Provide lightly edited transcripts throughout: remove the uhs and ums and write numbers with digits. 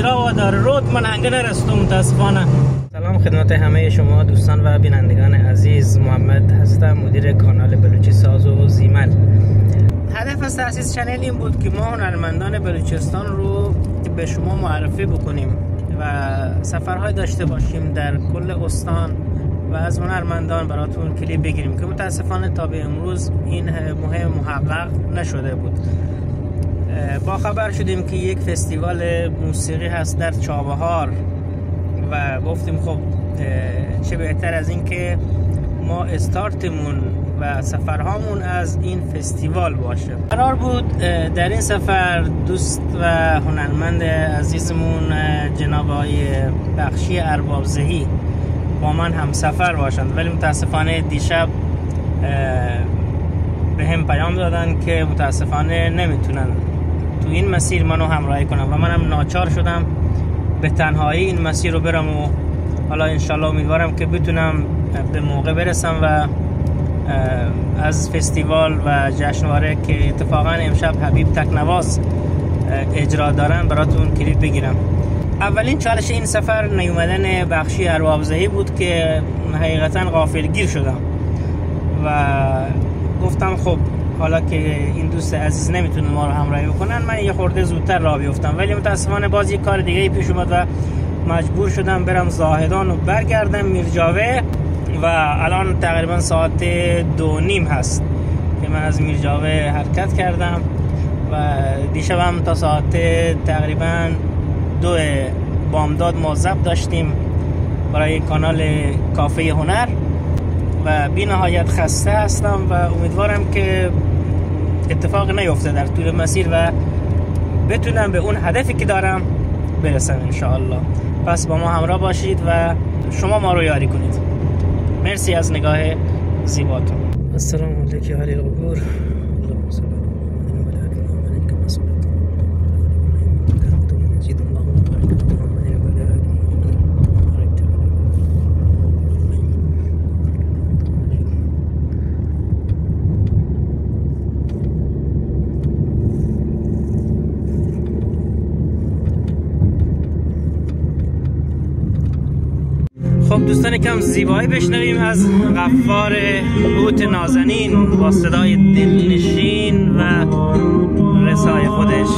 اجرا و در رود من هنگه نرستم متاسفانه. سلام خدمت همه شما دوستان و بینندگان عزیز، محمد هستم، مدیر کانال بلوچی ساز و زیمل. هدف از تأسیس چنل این بود که ما هنرمندان بلوچستان رو به شما معرفی بکنیم و سفرهای داشته باشیم در کل استان و از هنرمندان براتون کلیپ بگیریم که متاسفانه تا به امروز این مهم محقق نشده بود. با خبر شدیم که یک فستیوال موسیقی هست در چابهار و گفتیم خب چه بهتر از این که ما استارتمون و سفرهامون از این فستیوال باشه. قرار بود در این سفر دوست و هنرمند عزیزمون جناب آقای بخشی اربابزهی با من هم سفر باشند، ولی متاسفانه دیشب به هم پیام دادن که متاسفانه نمیتونن تو این مسیر منو همراهی کنم و منم ناچار شدم به تنهایی این مسیر رو برم و حالا انشالله امیدوارم که بتونم به موقع برسم و از فستیوال و جشنواره که اتفاقا امشب حبیب تکنواز اجرا دارن براتون کلیپ بگیرم. اولین چالش این سفر نیومدن بخشی اربابزهی بود که حقیقتا غافلگیر شدم و گفتم خب حالا که این دوست عزیز نمیتونه ما رو همراهی بکنن من یه خورده زودتر راه بیفتم، ولی متاسفانه باز یک کار دیگه پیش اومد و مجبور شدم برم زاهدان و برگردم میرجاوه و الان تقریبا ساعت 2:30 هست که من از میرجاوه حرکت کردم و دیشبم تا ساعت تقریبا 2 بامداد ما ضبط داشتیم برای کانال کافه هنر و بی نهایت خسته هستم و امیدوارم که اتفاق نیفته در طول مسیر و بتونم به اون هدفی که دارم برسم انشاءالله. پس با ما همراه باشید و شما ما رو یاری کنید. مرسی از نگاه زیباتون. السلام علیکم اهل القبور. اللهم صل علی محمد و علی آل محمد کما صلیت خب دوستان کم زیبایی بشنویم از غفار هوت نازنین با صدای دلنشین و رسای خودش.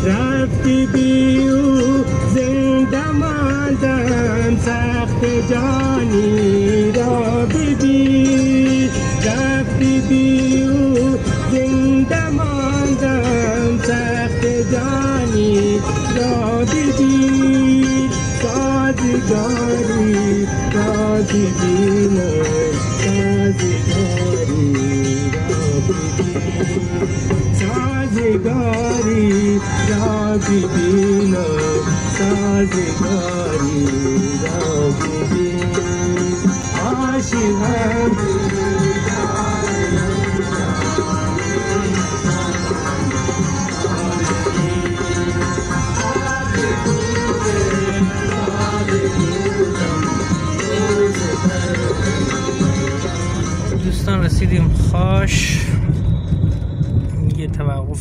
رفتی بیو زنده ماندم سخت جانی را ببین، رفتی بیو زنده ماندم سخت جانی را ببین، سازگاری را ببین، سازگاری را ببین، سازگاری را ببین، سازگاری را ببین، عاشقم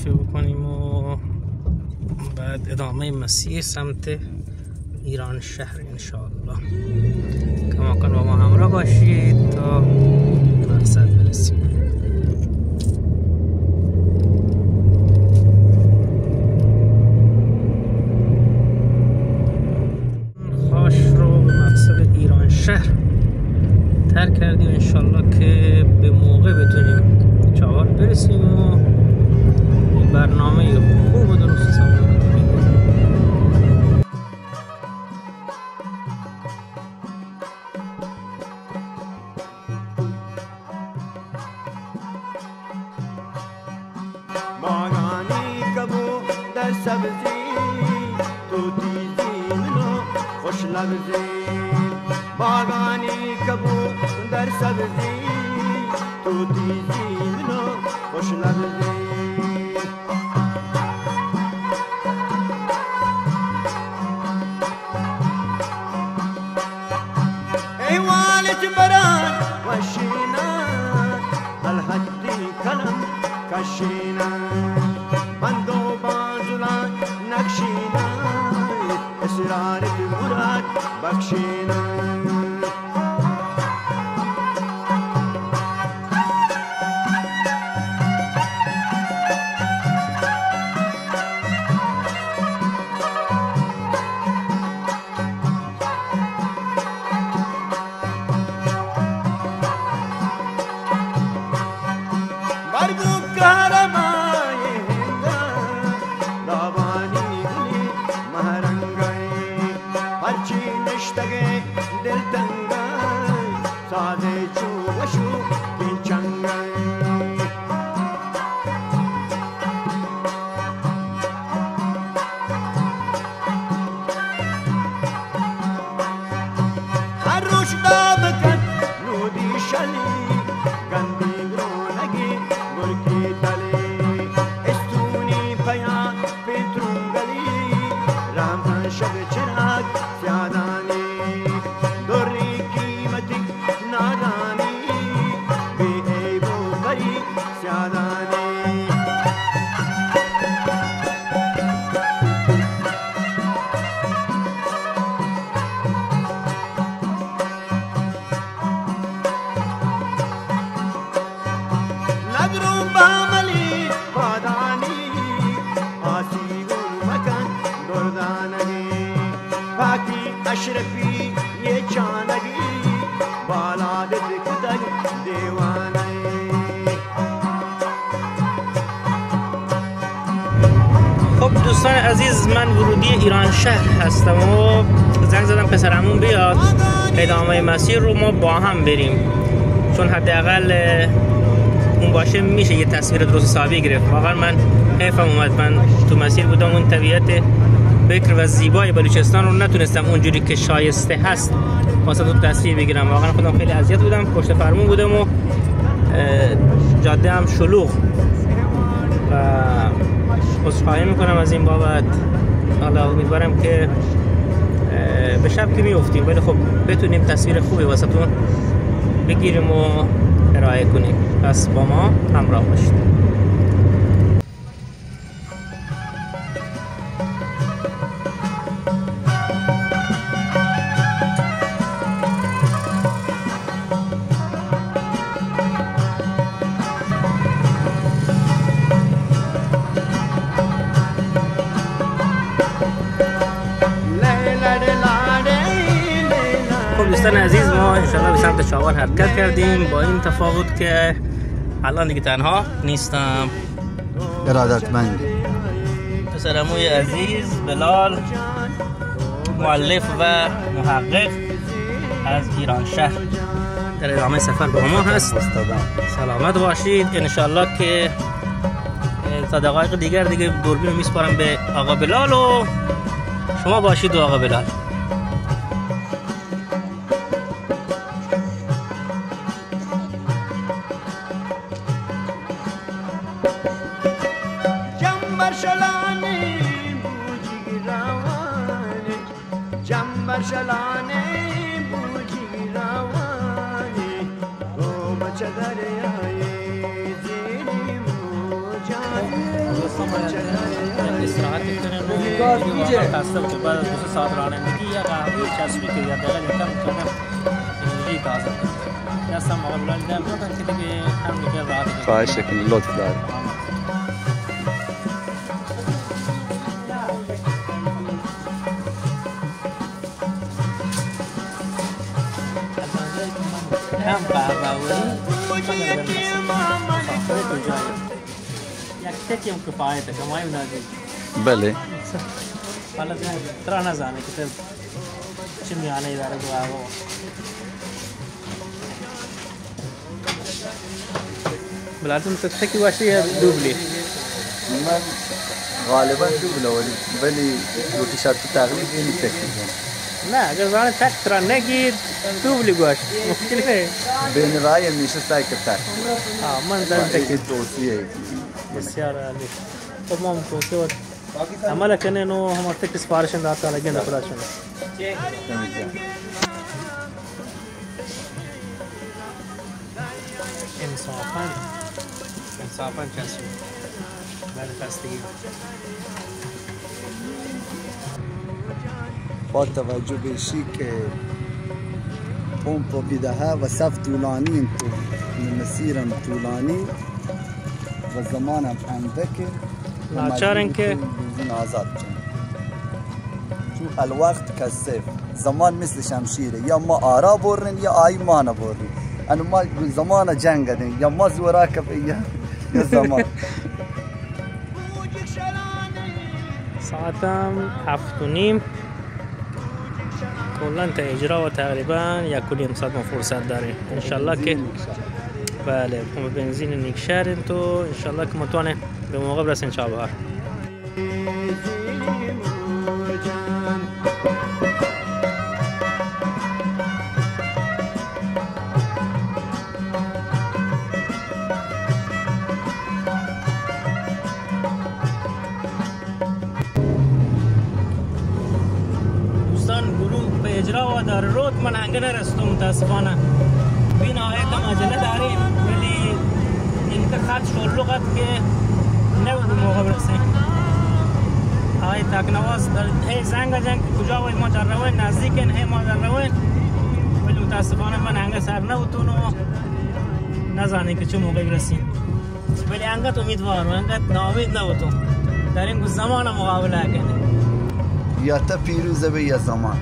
شروع کنیم و بعد ادامه مسیر سمت ایران شهر انشاءالله. کماکان با ما همراه باشید تا مقصد برسیم. خاش رو به مقصد ایران شهر ترک کردیم، انشاءالله که به موقع بتونیم چهار برسیم و برنامه خوب و درست حسابی بتونیم. باغانی کبو در سبزی تو دیزی منو خوش لبزی، باغانی کبو در سبزی تو دیزی منو خوش لبزی. ای والد بران وشینا الحدی کلم کشینا بندو بازولان نکشینا اسرارت مراد بخشینا. اشرفی یه چانگی بالا دکتر دیوانه. خب دوستان عزیز، من ورودی ایران شهر هستم و زنگ زدم پسرمون بیاد ادامه مسیر رو ما با هم بریم، چون حداقل اون باشه میشه یه تصویر درست حسابی گرفت. واقعا من حیفم اومد، من تو مسیر بودم اون طبیعت بکر و زیبای بلوچستان رو نتونستم اونجوری که شایسته هست واسه تو تصویر بگیرم. واقعا خودم خیلی اذیت بودم، پشت فرمون بودم و جاده هم شلوغ و عذرخواهی میکنم از این بابت. حالا امیدوارم که به شب که میافتیم ولی خب بتونیم تصویر خوبی واسه تون بگیریم و ارائه کنیم. پس با ما همراه باشید. دوستان عزیز، ما انشاءالله به سمت چاوار حرکت کردیم، با این تفاوت که الان دیگه تنها نیستم. ارادتمند پسرعموی عزیز بلال، مؤلف و محقق از ایران شهر، در ادامه سفر با ما هست. سلامت باشید. انشاءالله که تا دقایق دیگر دیگه دوربین رو میسپارم به آقا بلال و شما باشید و آقا بلال. برشلانه بوجی روانی تو بچه دریای زیری موجانی. استراحت کنن و واقعا خسته بود. بعد از 2 ساعت رانندگی یا قهوه چسبی که یا دقیقه کم کردم انرژی تازه کنم. دستم آقا بلال دم دادن که دیگه هم دیگه راحت کنم. خواهش کنی لطف داری. هم قهوه یک تکی هم کفایته کمایی نازی. بله. حالا ترا نزانه که چه میانه ای داره قهوه. بلاتون تکی باشه یا دوبلی؟ من غالبا دوبله ولی روتی شرط تقریب اینی تکی کنم. نه اگر زانه تک ترا نگید دوبلی گوشت مشکله. بین رای میشه سعی کرد. من دارم تکی توصیه. بسیار عالی. خب ما توصیه و عمل کنه نو هم تک سفارش داتا لگه نخدا شونه. انصافاً کسی بعد خستگی. با توجه به شی که پمپ بیدها و صف طولانی تو مسیرم طولانی و زمانم اندکه ناچارن که بنزین آزاد کنم. چون الوقت کثیف زمان مثل شمشیره یا ما آرا برن یا آی مانا برن. انا ما زمان جنگ دین یا ما زوراک یا زمان. ساعتم 7:30 کلا تا اجرا و تقریبا 1.5 ساعت ما فرصت داریم انشالله که بله پمپ بنزین نیکشهر تو انشالله که متونه به موقع برسیم چابهار. اجرا و در رود من هنگه نرستم متاسفانه بی نهایت عجله داریم ولی اینکه خط شلوغت که نبود موقع برسیم. آقای تکنواز در هی زنگ کجا باید ما در روین نزدیکن هی ما در روین ولی متاسفانه من هنگه سر نبودون و نزانیم که چه موقع برسیم ولی هنگه امیدوار و هنگه ناامید نبودون در این زمان مقابله کنیم یا تا پیروزه به یا زمان.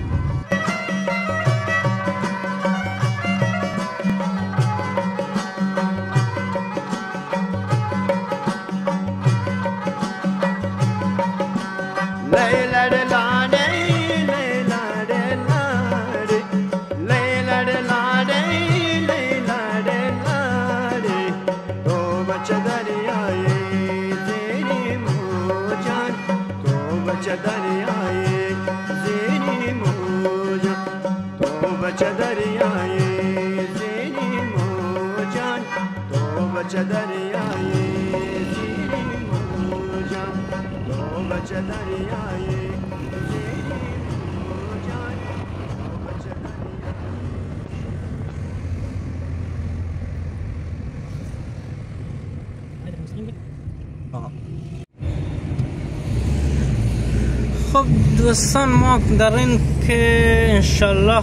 خب دوستان ما در این که انشالله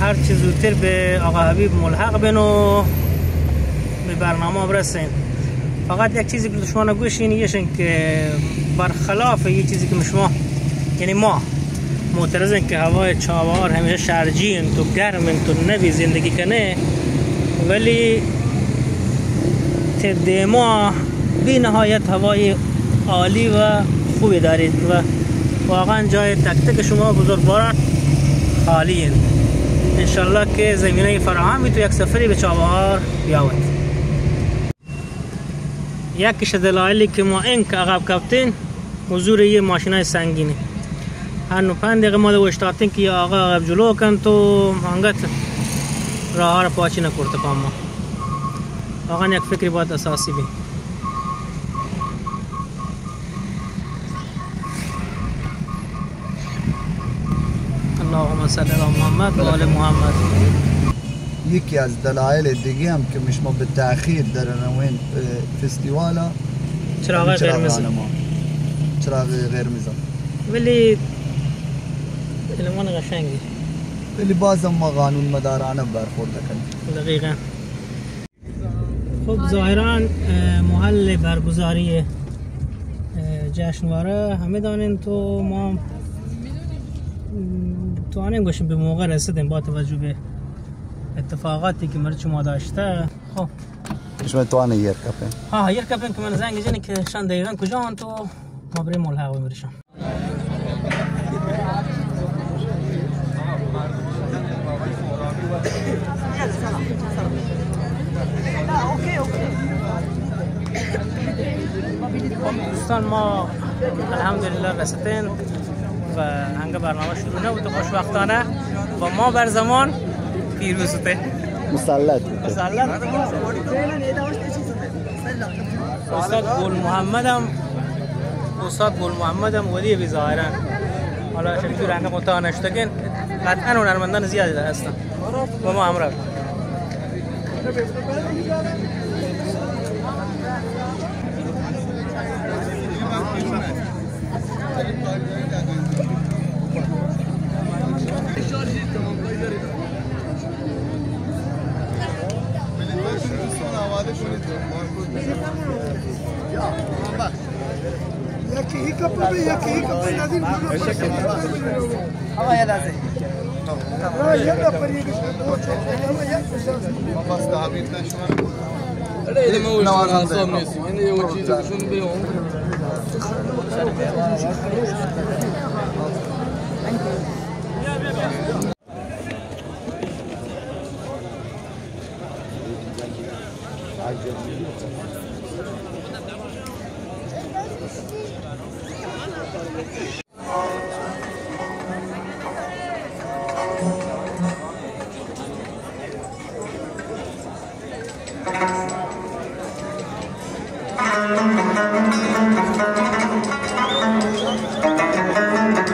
هر چه زودتر به آقا حبیب ملحق بین و به برنامه برسیم. فقط یک چیزی که شما نگوش اینیشن که برخلاف یه چیزی که شما یعنی ما معترضن که هوای چابهار همیشه شرجی تو گرم تو نبی زندگی کنه ولی تده ما بی نهایت هوای عالی و خوبی دارید و واقعا جای تک تک شما بزرگواران خالی انشالله که زمینه فراهمی تو یک سفری به چابهار بیاود. یکیش دلایلی که ما این که عقب کفتین حضور یه ماشینای سنگینه هر 5 دقیقه ما دو اشتاتین که یا آقا عقب جلو کن تو هنگت راه ها را پاچی نکرده پا ما واقعا یک فکری باید اساسی بی. اللهم صل علی محمد و آل محمد. یکی از دلایل دیگه هم که ما به تأخیر در روین فستیوالا چراغ قرمز چراغ قرمز ولی علمان قشنگی ولی بازم ما قانون مدارانه برخورد کنیم. دقیقا. خب ظاهرا محل برگزاری جشنواره همه دانین تو ما توانیم گوشیم به موقع رسیدیم با توجه به اتفاقاتی که مرچ ما داشته. خب شما توانه یرکپین؟ ها یرکپین که من زنگ جنی که شان دقیقا کجا هن تو ما بریم ملحق میرشم. دوستان ما الحمدلله رسیدیم و هنگه برنامه شروع نبود و خوشبختانه و ما بر زمان پیروز شده مسلط استاد گل محمدم ولی بی ظاهرا حالا شکلی رنگ متعا نشتگین قطعا هنرمندان زیادی در هستن و ما همراه یکی کپی ندیم آقا یاد ازه یاد پریگش Thank you.